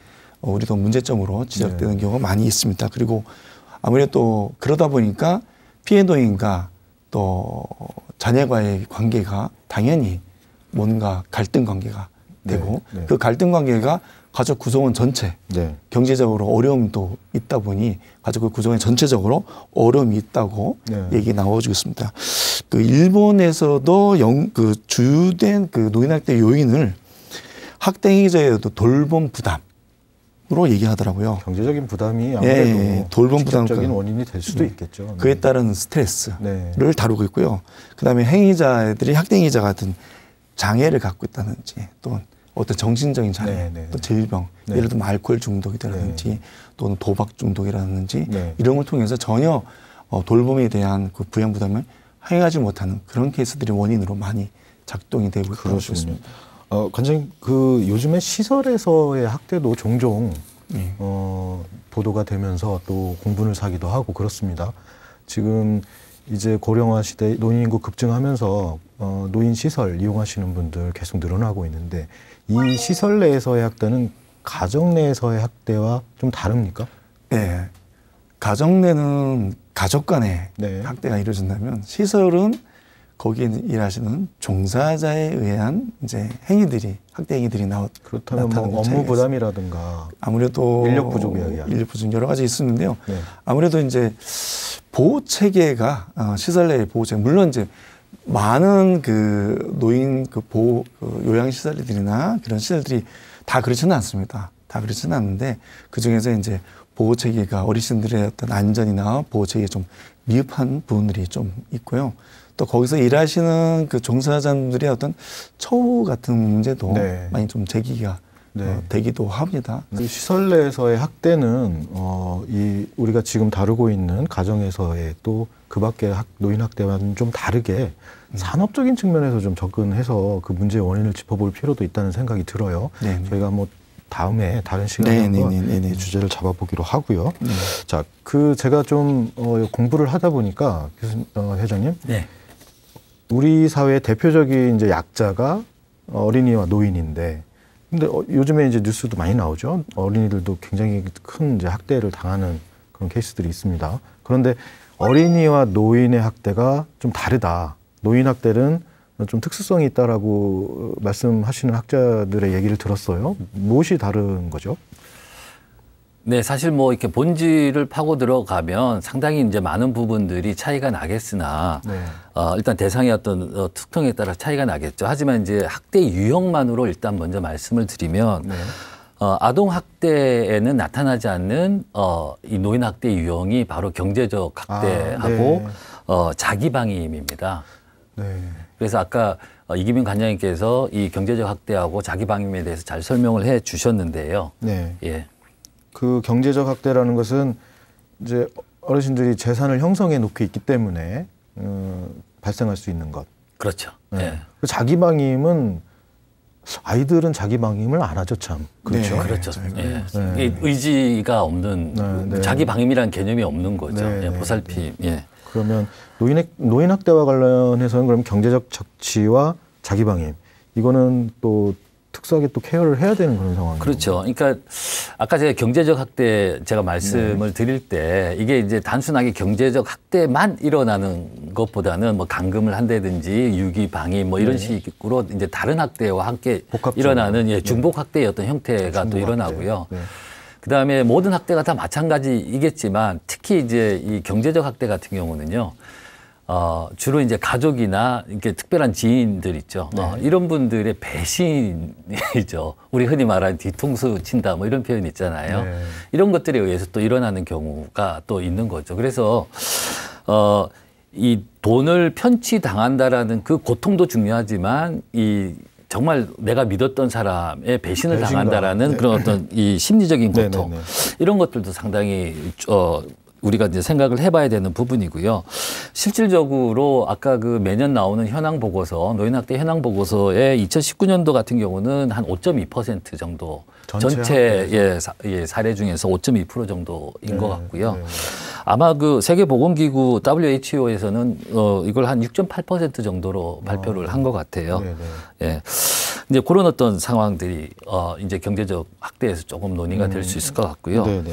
우리도 문제점으로 지적되는 경우가 많이 있습니다. 그리고 아무래도 그러다 보니까 피해 노인과 또 자녀과의 관계가 당연히 뭔가 갈등 관계가 되고 그 갈등 관계가 가족 구성원 전체 경제적으로 어려움도 있다 보니 가족 구성원 전체적으로 어려움이 있다고 얘기 나와주고 있습니다. 그 일본에서도 그 주된 그 노인학대 요인을 학대 행위자의 돌봄 부담으로 얘기하더라고요. 경제적인 부담이 아무래도 돌봄 직접적인 원인이 될 수도 있겠죠. 그에 따른 스트레스를 다루고 있고요. 그다음에 행위자들이 학대 행위자 같은 장애를 갖고 있다든지 또는 어떤 정신적인 장애, 또 질병, 예를 들면 알코올 중독이라든지 또는 도박 중독이라든지 이런 걸 통해서 전혀 돌봄에 대한 그 부양 부담을 행하지 못하는 그런 케이스들이 원인으로 많이 작동이 되고 있다고 보겠습니다. 관장님, 그 요즘에 시설에서의 학대도 종종 보도가 되면서 또 공분을 사기도 하고 그렇습니다. 지금 이제 고령화 시대 노인 인구 급증하면서 노인 시설 이용하시는 분들 계속 늘어나고 있는데 이 시설 내에서의 학대는 가정 내에서의 학대와 좀 다릅니까? 네. 가정 내는 가족 간의 학대가 이루어진다면 시설은 거기에 일하시는 종사자에 의한 이제 행위들이 학대 행위들이 그렇다면 뭐 업무 부담이라든가 아무래도 인력 부족 이야기야. 인력 부족 여러 가지 있었는데요. 아무래도 이제 보호 체계가 시설 내의 보호 체계 물론 이제 많은 그 노인 그 보호 그 요양 시설들이나 그런 시설들이 다 그렇지는 않습니다. 다 그렇지는 않는데 그 중에서 이제 보호 체계가 어르신들의 어떤 안전이나 보호 체계가 좀 미흡한 부분들이 좀 있고요. 또 거기서 일하시는 그 종사자들의 어떤 처우 같은 문제도 네. 많이 좀 제기가 네. 되기도 합니다. 그 시설 내에서의 학대는 우리가 지금 다루고 있는 가정에서의 또 그 밖의 노인 학대와는 좀 다르게 산업적인 측면에서 좀 접근해서 그 문제의 원인을 짚어볼 필요도 있다는 생각이 들어요. 네. 저희가 뭐 다음에 다른 시간에 한번 이 주제를 잡아보기로 하고요. 네. 자, 제가 좀 공부를 하다 보니까 회장님, 네. 우리 사회의 대표적인 이제 약자가 어린이와 노인인데, 근데 요즘에 이제 뉴스도 많이 나오죠. 어린이들도 굉장히 큰 이제 학대를 당하는 그런 케이스들이 있습니다. 그런데 어린이와 노인의 학대가 좀 다르다. 노인 학대는 좀 특수성이 있다라고 말씀하시는 학자들의 얘기를 들었어요. 무엇이 다른 거죠? 네, 사실 뭐 이렇게 본질을 파고 들어가면 상당히 이제 많은 부분들이 차이가 나겠으나, 네. 일단 대상의 어떤 특성에 따라 차이가 나겠죠. 하지만 이제 학대 유형만으로 일단 먼저 말씀을 드리면, 네. 아동 학대에는 나타나지 않는 이 노인 학대 유형이 바로 경제적 학대하고 네. 자기 방임입니다. 네. 그래서 아까 이기민 관장님께서 이 경제적 학대하고 자기 방임에 대해서 잘 설명을 해 주셨는데요. 네. 예. 그 경제적 학대라는 것은 이제 어르신들이 재산을 형성해 놓고 있기 때문에 발생할 수 있는 것. 그렇죠. 네. 네. 그 자기 방임은 아이들은 자기 방임을 안 하죠, 참. 그렇죠. 네. 그렇죠. 네. 네. 의지가 없는 네. 네. 자기 방임이라는 개념이 없는 거죠. 네. 예, 보살핌. 예. 그러면 노인 학대와 관련해서는 그럼 경제적 착취와 자기 방임 이거는 또 특수하게 또 케어를 해야 되는 그런 상황이죠. 그렇죠. 그러니까 아까 제가 경제적 학대 제가 말씀을 드릴 때 이게 이제 단순하게 경제적 학대만 일어나는 것보다는 뭐 감금을 한다든지 유기 방임 뭐 이런 식으로 이제 다른 학대와 함께 일어나는 중복 학대의 어떤 형태가 또 일어나고요. 그다음에 모든 학대가 다 마찬가지이겠지만 특히 이제 이 경제적 학대 같은 경우는요. 주로 이제 가족이나 이렇게 특별한 지인들 있죠. 이런 분들의 배신이죠. 우리 흔히 말하는 뒤통수 친다 뭐 이런 표현 있잖아요. 네. 이런 것들에 의해서 또 일어나는 경우가 또 있는 거죠. 그래서 이 돈을 편취당한다라는 그 고통도 중요하지만 이 정말 내가 믿었던 사람의 배신을 당한다라는 그런 어떤 이 심리적인 고통 이런 것들도 상당히 우리가 이제 생각을 해봐야 되는 부분이고요. 실질적으로 아까 그 매년 나오는 현황 보고서, 노인학대 현황 보고서의 2019년도 같은 경우는 한 5.2% 정도 전체 사례 중에서 5.2% 정도인 것 같고요. 아마 그 세계보건기구 WHO에서는 이걸 한 6.8% 정도로 발표를 한 것 같아요. 예. 이제 그런 어떤 상황들이 이제 경제적 학대에서 조금 논의가 될 수 있을 것 같고요.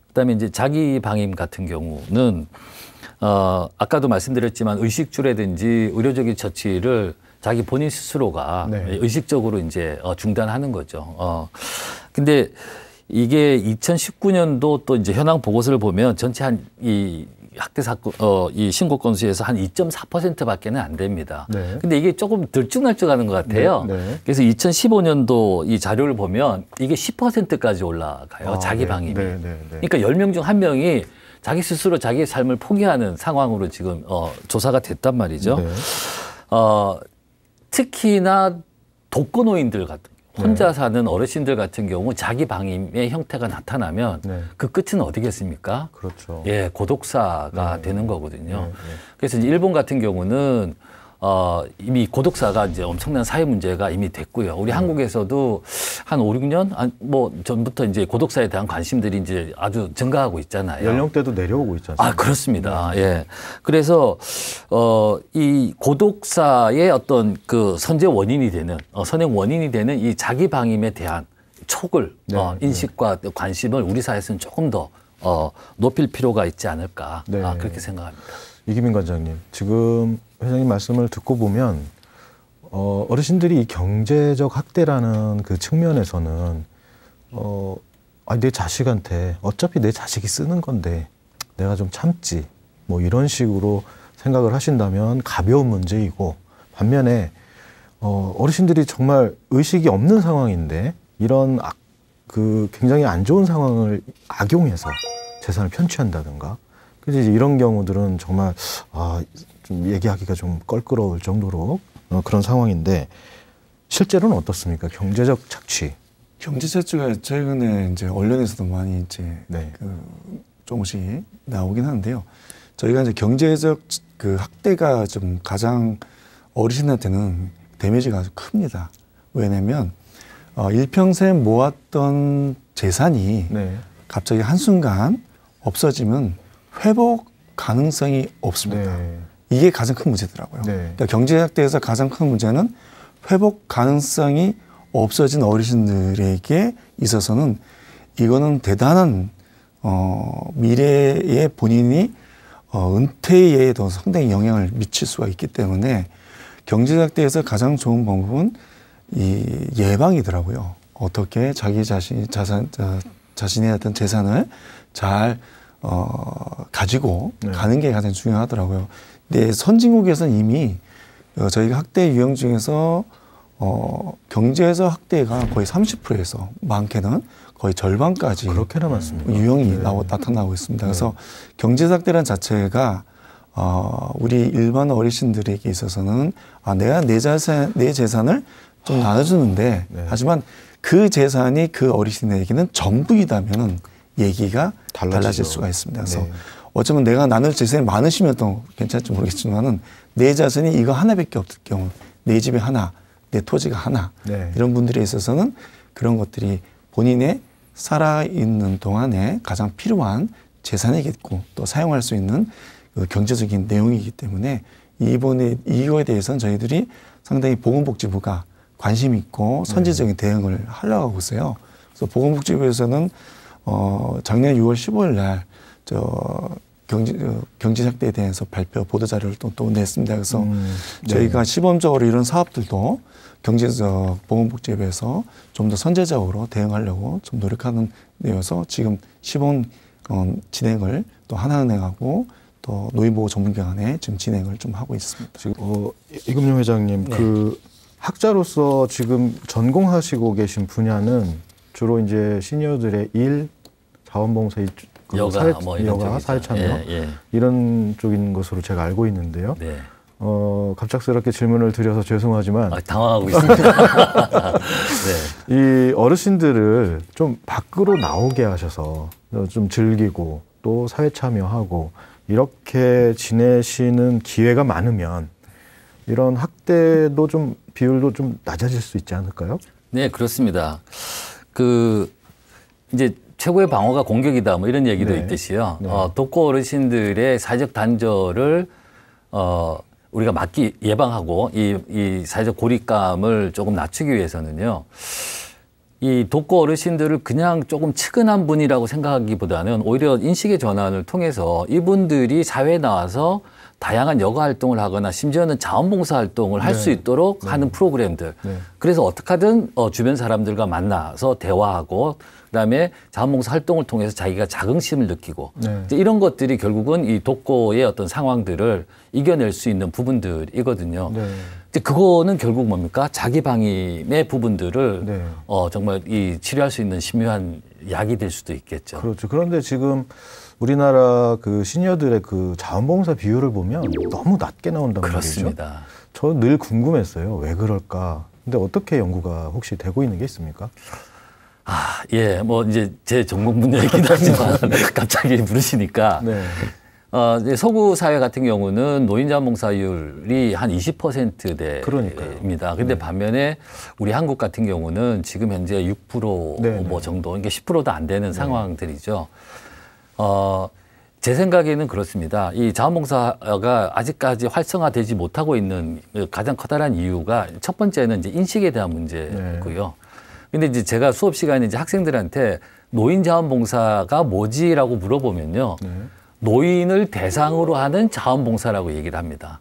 그다음에 이제 자기 방임 같은 경우는 아까도 말씀드렸지만 의식주라든지 의료적인 처치를 자기 본인 스스로가 의식적으로 이제 중단하는 거죠. 근데 이게 2019년도 또 이제 현황 보고서를 보면 전체 한 이 학대 사건 이 신고 건수에서 한 2.4%밖에는 안 됩니다. 근데 이게 조금 들쭉날쭉하는 것 같아요. 그래서 2015년도 이 자료를 보면 이게 10%까지 올라가요. 자기 방임이. 그러니까 10명 중 1명이 자기 스스로 자기의 삶을 포기하는 상황으로 지금 조사가 됐단 말이죠. 특히나 독거노인들 같은 혼자 사는 어르신들 같은 경우 자기 방임의 형태가 나타나면 그 끝은 어디겠습니까? 그렇죠. 예, 고독사가 되는 거거든요. 그래서 이제 일본 같은 경우는 이미 고독사가 이제 엄청난 사회 문제가 이미 됐고요. 우리 한국에서도 한 5, 6년 뭐 전부터 이제 고독사에 대한 관심들이 이제 아주 증가하고 있잖아요. 연령대도 내려오고 있지 않습니까? 그렇습니다. 예. 그래서 이 고독사의 어떤 그 선제 원인이 되는 선행 원인이 되는 이 자기 방임에 대한 촉을 인식과 관심을 우리 사회에서는 조금 더 높일 필요가 있지 않을까 그렇게 생각합니다. 이기민 관장님, 지금 회장님 말씀을 듣고 보면 어르신들이 이 경제적 학대라는 그 측면에서는 내 자식한테 어차피 내 자식이 쓰는 건데 내가 좀 참지 뭐 이런 식으로 생각을 하신다면 가벼운 문제이고, 반면에 어르신들이 정말 의식이 없는 상황인데 이런 그 굉장히 안 좋은 상황을 악용해서 재산을 편취한다든가 그래서 이제 이런 경우들은 정말 좀 얘기하기가 좀 껄끄러울 정도로 그런 상황인데 실제로는 어떻습니까? 경제적 착취. 경제적 착취가 최근에 이제 언론에서도 많이 이제 네. 조금씩 나오긴 하는데요. 저희가 이제 경제적 학대가 좀 가장 어르신한테는 데미지가 아주 큽니다. 왜냐면 일평생 모았던 재산이 네. 갑자기 한순간 없어지면 회복 가능성이 없습니다. 네. 이게 가장 큰 문제더라고요. 네. 그러니까 경제학대에서 가장 큰 문제는 회복 가능성이 없어진 어르신들에게 있어서는 이거는 대단한 미래에 본인이 은퇴에도 상당히 영향을 미칠 수가 있기 때문에 경제학대에서 가장 좋은 방법은 이 예방이더라고요. 어떻게 자기 자신의 어떤 재산을 잘 가지고 네. 가는 게 가장 중요하더라고요. 근데 선진국에서는 이미 저희가 학대 유형 중에서 경제에서 학대가 거의 30%에서 많게는 거의 절반까지 그렇게나 많습니다. 유형이 네. 나타나고 있습니다. 그래서 경제에서 학대란 자체가 우리 일반 어르신들에게 있어서는 내가 내 재산을 좀 나눠주는데 네. 하지만 그 재산이 그 어르신에게는 전부이다면은 얘기가 달라질 수가 있습니다. 그래서 네. 어쩌면 내가 나눌 재산이 많으시면 또 괜찮을지 모르겠지만은 내 자산이 이거 하나밖에 없을 경우 내 집에 하나, 내 토지가 하나 네. 이런 분들에 있어서는 그런 것들이 본인의 살아있는 동안에 가장 필요한 재산이겠고 또 사용할 수 있는 그 경제적인 내용이기 때문에 이거에 대해서는 저희들이 상당히 보건복지부가 관심 있고 선제적인 대응을 하려고 하고 있어요. 그래서 보건복지부에서는 작년 6월 15일 날 경제학대에 대해서 발표 보도자료를 또 냈습니다. 그래서 저희가 시범적으로 이런 사업들도 경제적 보건복지부에서 좀 더 선제적으로 대응하려고 좀 노력하는 데여서 지금 시범 진행을 또 하나은행하고 또 노인보호 전문기관에 지금 진행을 좀 하고 있습니다. 지금 이금용 회장님 네. 그 학자로서 지금 전공하시고 계신 분야는 주로 이제 시니어들의 일, 자원봉사, 여가, 사회참여 이런 쪽인 것으로 제가 알고 있는데요. 네. 갑작스럽게 질문을 드려서 죄송하지만 당황하고 있습니다. 네. 이 어르신들을 좀 밖으로 나오게 하셔서 좀 즐기고 또 사회 참여하고 이렇게 지내시는 기회가 많으면 이런 학대도 좀 비율도 좀 낮아질 수 있지 않을까요? 네, 그렇습니다. 이제 최고의 방어가 공격이다 뭐 이런 얘기도 네. 있듯이요. 네. 독거 어르신들의 사회적 단절을 우리가 예방하고 이 사회적 고립감을 조금 낮추기 위해서는요. 이 독거 어르신들을 그냥 조금 측은한 분이라고 생각하기보다는 오히려 인식의 전환을 통해서 이분들이 사회에 나와서 다양한 여가 활동을 하거나 심지어는 자원봉사 활동을 할 수 있도록 하는 프로그램들. 그래서 어떻게 하든 주변 사람들과 만나서 대화하고 그다음에 자원봉사 활동을 통해서 자기가 자긍심을 느끼고 이제 이런 것들이 결국은 이 독거의 어떤 상황들을 이겨낼 수 있는 부분들이거든요. 이제 그거는 결국 뭡니까? 자기 방임의 부분들을 정말 치료할 수 있는 심유한 약이 될 수도 있겠죠. 그렇죠. 그런데 지금 우리나라 그 시니어들의 그 자원봉사 비율을 보면 너무 낮게 나온단 말이죠. 그렇습니다. 저 늘 궁금했어요. 왜 그럴까? 근데 어떻게 연구가 혹시 되고 있는 게 있습니까? 예, 뭐 이제 제 전공 분야이긴 하지만 갑자기 물으시니까. 이제 서구 사회 같은 경우는 노인 자원봉사율이 한 20%대입니다. 근데 반면에 우리 한국 같은 경우는 지금 현재 6% 뭐 정도, 이게 10%도 안 되는 상황들이죠. 제 생각에는 그렇습니다. 이 자원봉사가 아직까지 활성화되지 못하고 있는 가장 커다란 이유가 첫 번째는 이제 인식에 대한 문제고요. 근데 이제 제가 수업 시간에 이제 학생들한테 노인 자원봉사가 뭐지라고 물어보면요. 노인을 대상으로 하는 자원봉사라고 얘기를 합니다.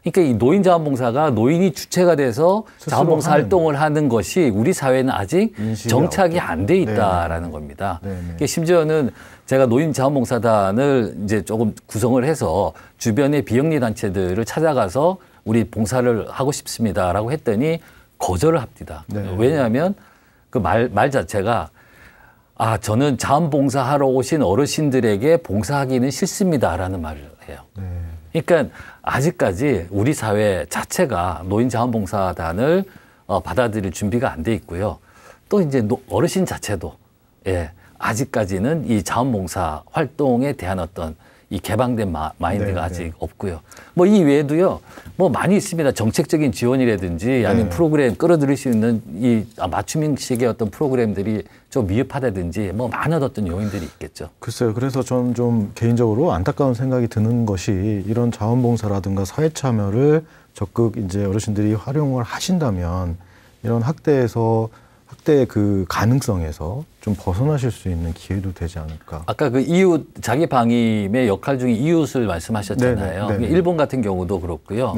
그러니까 이 노인 자원봉사가 노인이 주체가 돼서 자원봉사 활동을 하는 것이 우리 사회는 아직 정착이 안 돼 있다라는 겁니다. 그러니까 심지어는 제가 노인 자원봉사단을 이제 조금 구성을 해서 주변의 비영리 단체들을 찾아가서 우리 봉사를 하고 싶습니다라고 했더니 거절을 합니다. 왜냐하면 그 말 자체가 저는 자원봉사하러 오신 어르신들에게 봉사하기는 싫습니다라는 말을 해요. 그러니까 아직까지 우리 사회 자체가 노인 자원봉사단을 받아들일 준비가 안 돼 있고요. 또 이제 어르신 자체도 아직까지는 이 자원봉사 활동에 대한 어떤 이 개방된 마인드가 아직 없고요. 뭐 이 외에도요, 뭐 많이 있습니다. 정책적인 지원이라든지 아니면 프로그램 끌어들일 수 있는 이 맞춤형식의 어떤 프로그램들이 좀 미흡하다든지 뭐 많은 어떤 요인들이 있겠죠. 글쎄요. 그래서 저는 좀 개인적으로 안타까운 생각이 드는 것이 이런 자원봉사라든가 사회참여를 적극 이제 어르신들이 활용을 하신다면 이런 학대의 그 가능성에서 좀 벗어나실 수 있는 기회도 되지 않을까. 아까 그 이웃 자기 방임의 역할 중에 이웃을 말씀하셨잖아요. 네네. 일본 같은 경우도 그렇고요.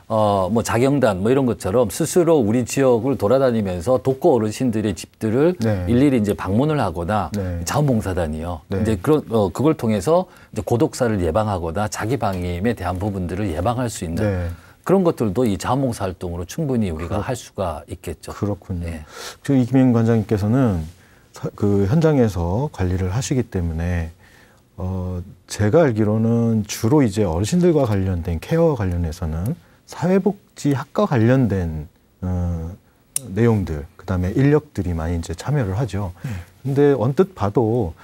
뭐 자경단 뭐 이런 것처럼 스스로 우리 지역을 돌아다니면서 독거 어르신들의 집들을 일일이 이제 방문을 하거나 자원봉사단이요. 이제 그걸 통해서 이제 고독사를 예방하거나 자기 방임에 대한 부분들을 예방할 수 있는 그런 것들도 이 자원봉사 활동으로 충분히 우리가 할 수가 있겠죠. 그렇군요. 지금 이김영 관장님께서는 그 현장에서 관리를 하시기 때문에 제가 알기로는 주로 이제 어르신들과 관련된 케어 관련해서는 사회복지학과 관련된 내용들, 그다음에 인력들이 많이 이제 참여를 하죠. 근데 언뜻 봐도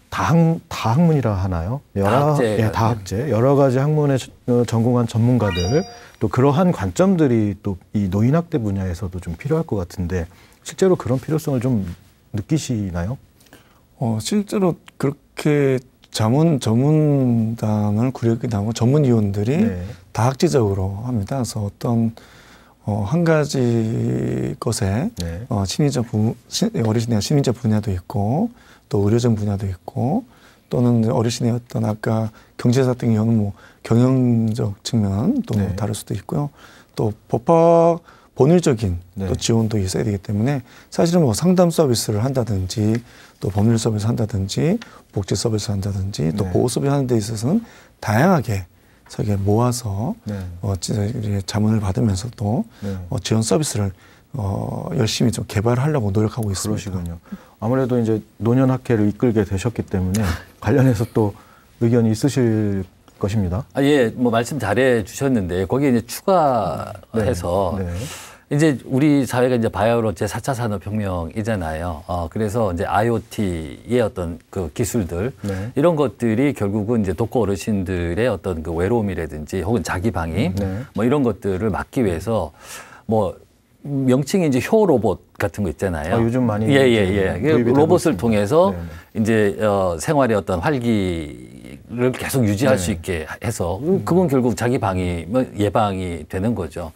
다학문이라 하나요? 다학제. 여러 가지 학문에 전공한 전문가들, 또 그러한 관점들이 또 이 노인학대 분야에서도 좀 필요할 것 같은데 실제로 그런 필요성을 좀 느끼시나요? 실제로 그렇게 전문단을 구력이 나고 전문위원들이 다학제적으로 합니다. 그래서 어떤 한 가지 것에 어르신의 심리적 분야도 있고 또 의료적 분야도 있고 또는 어르신의 어떤 아까 경제사 같은 경우는 뭐 경영적 측면도 다를 수도 있고요. 또 법학 법률적인 또 지원도 있어야 되기 때문에 사실은 뭐 상담 서비스를 한다든지 또 법률 서비스 한다든지 복지 서비스 한다든지 또 보호 서비스 하는 데 있어서는 다양하게 저게 모아서 자문을 받으면서도 지원 서비스를 열심히 좀 개발하려고 노력하고 있습니다. 그러시군요. 아무래도 이제 노년학회를 이끌게 되셨기 때문에 관련해서 또 의견이 있으실 것입니다. 뭐 말씀 잘해 주셨는데 거기에 이제 추가해서 이제 우리 사회가 이제 바야흐로 제4차 산업혁명이잖아요. 그래서 이제 IoT의 어떤 그 기술들 이런 것들이 결국은 이제 독거 어르신들의 어떤 그 외로움이라든지 혹은 자기 방임 뭐 이런 것들을 막기 위해서 뭐 명칭이 이제 효 로봇 같은 거 있잖아요. 요즘 많이 로봇을 통해서 이제 생활의 어떤 활기를 계속 유지할 수 있게 해서 그건 결국 자기 방이 예방이 되는 거죠.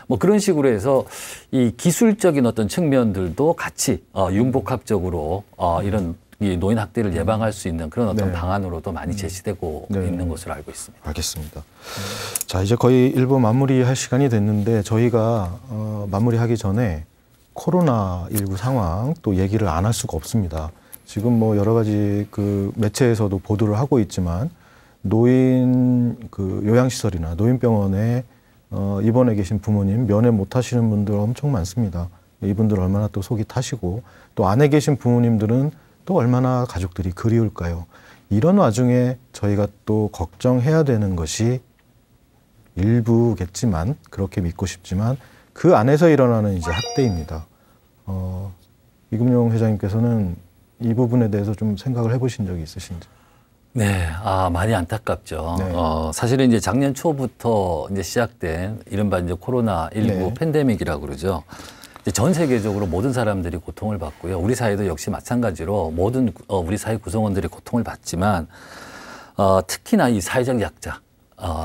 뭐 그런 식으로 해서 이 기술적인 어떤 측면들도 같이 융복합적으로 이런 이 노인 학대를 예방할 수 있는 그런 어떤 방안으로도 많이 제시되고 있는 것으로 알고 있습니다. 알겠습니다. 자, 이제 거의 1부 마무리할 시간이 됐는데 저희가 마무리하기 전에 코로나19 상황 또 얘기를 안 할 수가 없습니다. 지금 뭐 여러 가지 그 매체에서도 보도를 하고 있지만 노인 그 요양시설이나 노인병원에 입원해 계신 부모님 면회 못 하시는 분들 엄청 많습니다. 이분들 얼마나 또 속이 타시고 또 안에 계신 부모님들은 또 얼마나 가족들이 그리울까요? 이런 와중에 저희가 또 걱정해야 되는 것이 일부겠지만 그렇게 믿고 싶지만 그 안에서 일어나는 이제 학대입니다. 이금용 회장님께서는 이 부분에 대해서 좀 생각을 해보신 적이 있으신지? 네, 많이 안타깝죠. 사실은 이제 작년 초부터 이제 시작된 이른바 이제 코로나19 팬데믹이라고 그러죠. 전 세계적으로 모든 사람들이 고통을 받고요. 우리 사회도 역시 마찬가지로 모든 우리 사회 구성원들이 고통을 받지만 특히나 이 사회적 약자,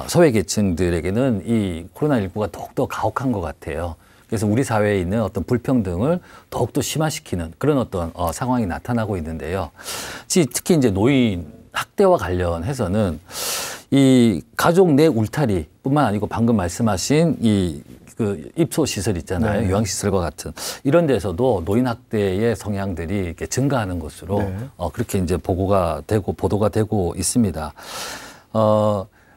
소외계층들에게는 이 코로나19가 더욱더 가혹한 것 같아요. 그래서 우리 사회에 있는 어떤 불평등을 더욱더 심화시키는 그런 어떤 상황이 나타나고 있는데요. 특히 이제 노인 학대와 관련해서는 이 가족 내 울타리뿐만 아니고 방금 말씀하신 그 입소 시설 있잖아요. 요양시설과 같은 이런 데서도 노인 학대의 성향들이 이렇게 증가하는 것으로 그렇게 이제 보도가 되고 있습니다.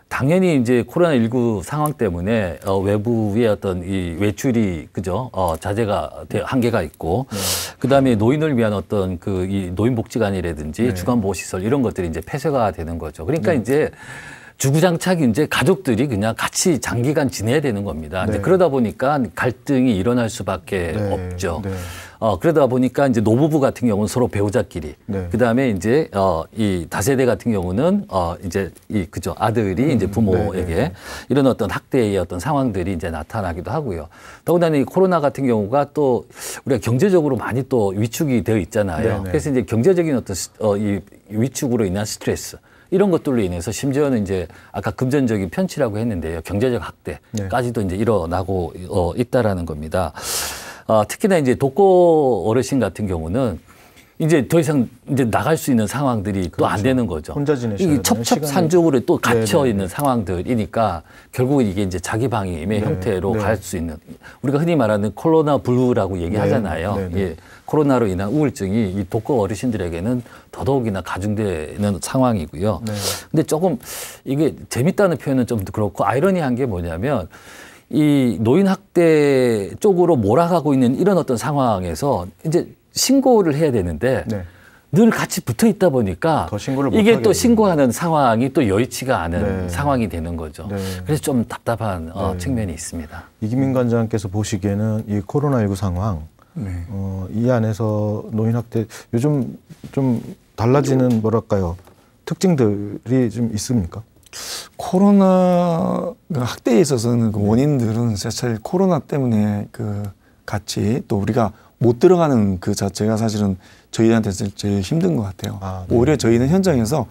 당연히 이제 코로나19 상황 때문에 외부의 어떤 이 외출이 그죠? 자제가 한계가 있고 그다음에 노인을 위한 어떤 그 이 노인복지관이라든지 주간보호시설 이런 것들이 이제 폐쇄가 되는 거죠. 그러니까 이제 주구장창 이제 가족들이 그냥 같이 장기간 지내야 되는 겁니다. 이제 그러다 보니까 갈등이 일어날 수밖에 없죠. 그러다 보니까 이제 노부부 같은 경우는 서로 배우자끼리, 그다음에 이제 이 다세대 같은 경우는 이제 이 그죠 아들이 이제 부모에게 이런 어떤 학대의 어떤 상황들이 이제 나타나기도 하고요. 더군다나 이 코로나 같은 경우가 또 우리가 경제적으로 많이 또 위축이 되어 있잖아요. 그래서 이제 경제적인 어떤 이 위축으로 인한 스트레스. 이런 것들로 인해서 심지어는 이제 아까 금전적인 편취라고 했는데요. 경제적 학대까지도 이제 일어나고 있다라는 겁니다. 특히나 이제 독거 어르신 같은 경우는 이제 더 이상 이제 나갈 수 있는 상황들이 또 안 되는 거죠. 혼자 지내셔야 되는 첩첩산중으로 또 갇혀 있는 상황들이니까 결국은 이게 이제 자기 방임의 형태로 갈 수 있는 우리가 흔히 말하는 코로나 블루라고 얘기하잖아요. 예, 코로나로 인한 우울증이 이 독거 어르신들에게는 더더욱이나 가중되는 상황이고요. 근데 조금 이게 재밌다는 표현은 좀 그렇고 아이러니한 게 뭐냐면 이 노인 학대 쪽으로 몰아가고 있는 이런 어떤 상황에서 이제 신고를 해야 되는데 늘 같이 붙어 있다 보니까 더 신고를 이게 또 신고하는 상황이 또 여의치가 않은 상황이 되는 거죠. 그래서 좀 답답한 측면이 있습니다. 이기민 관장께서 보시기에는 이 코로나19 상황 이 안에서 노인 학대 요즘 좀 달라지는 뭐랄까요 특징들이 좀 있습니까? 코로나 학대에 있어서는 그 원인들은 사실 코로나 때문에 그 같이 또 우리가 못 들어가는 그 자체가 사실은 저희한테 제일 힘든 것 같아요. 오히려 저희는 현장에서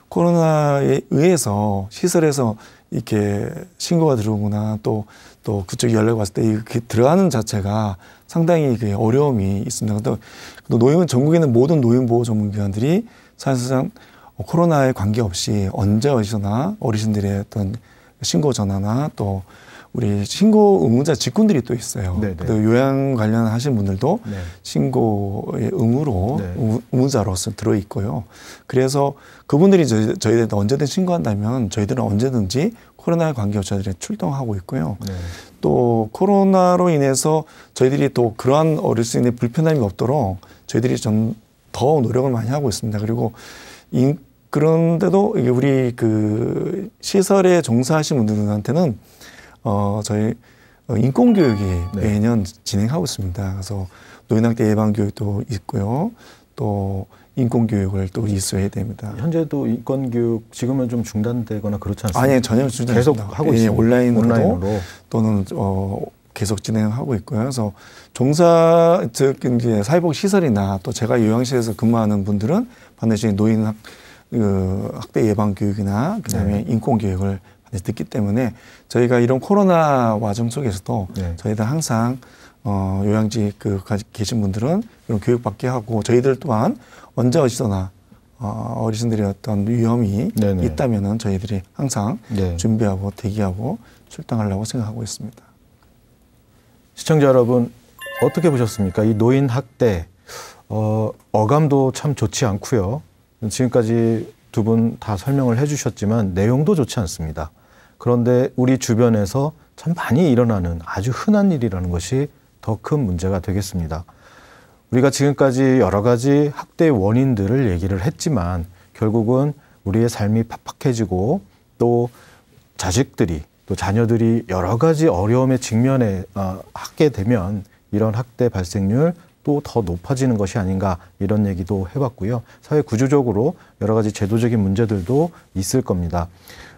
코로나에 의해서 시설에서 이렇게 신고가 들어오거나 또 그쪽에 연락이 왔을 때 이렇게 들어가는 자체가 상당히 그 어려움이 있습니다. 또 노인 전국에 있는 모든 노인보호 전문기관들이 사실상 코로나에 관계없이 언제 어디서나 어르신들의 어떤 신고 전화나 또 우리 신고 의무자 직군들이 또 있어요. 또 요양 관련하신 분들도 신고의 의무로 의무자로서 들어있고요. 그래서 그분들이 저희한테 언제든 신고한다면 저희들은 언제든지 코로나에 관계없이 저희들이 출동하고 있고요. 또 코로나로 인해서 저희들이 또 그러한 어르신의 불편함이 없도록 저희들이 좀 더 노력을 많이 하고 있습니다. 그리고 그런데도 이게 우리 그 시설에 종사하신 분들한테는 저희 인권교육이 매년 진행하고 있습니다. 그래서 노인학대 예방교육도 있고요. 또 인권교육을 또 이수해야 됩니다. 현재도 인권교육 지금은 좀 중단되거나 그렇지 않습니까? 아니, 전혀 중단됩니다. 계속 하고 있습니다. 온라인으로 또는 계속 진행하고 있고요. 그래서 종사 즉 이제 사회복 시설이나 또 제가 요양실에서 근무하는 분들은 반드시 노인 학대 예방 교육이나 그다음에 인권 교육을 듣기 때문에 저희가 이런 코로나 과정 속에서도 저희들 항상 요양지 계신 분들은 이런 교육받게 하고 저희들 또한 언제 어디서나 어르신들의 어떤 위험이 있다면은 저희들이 항상 준비하고 대기하고 출동하려고 생각하고 있습니다. 시청자 여러분 어떻게 보셨습니까? 이 노인 학대 어감도 참 좋지 않고요. 지금까지 두 분 다 설명을 해주셨지만 내용도 좋지 않습니다. 그런데 우리 주변에서 참 많이 일어나는 아주 흔한 일이라는 것이 더 큰 문제가 되겠습니다. 우리가 지금까지 여러 가지 학대의 원인들을 얘기를 했지만 결국은 우리의 삶이 팍팍해지고 또 자식들이 또 자녀들이 여러 가지 어려움에 하게 되면 이런 학대 발생률 또 더 높아지는 것이 아닌가 이런 얘기도 해봤고요. 사회 구조적으로 여러 가지 제도적인 문제들도 있을 겁니다.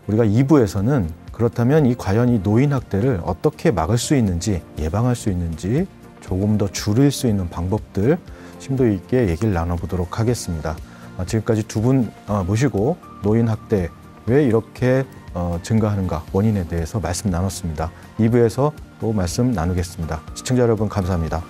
우리가 2부에서는 그렇다면 과연 이 노인 학대를 어떻게 막을 수 있는지 예방할 수 있는지 조금 더 줄일 수 있는 방법들 심도 있게 얘기를 나눠보도록 하겠습니다. 지금까지 두 분 모시고 노인 학대 왜 이렇게 증가하는가 원인에 대해서 말씀 나눴습니다. 2부에서 또 말씀 나누겠습니다. 시청자 여러분 감사합니다.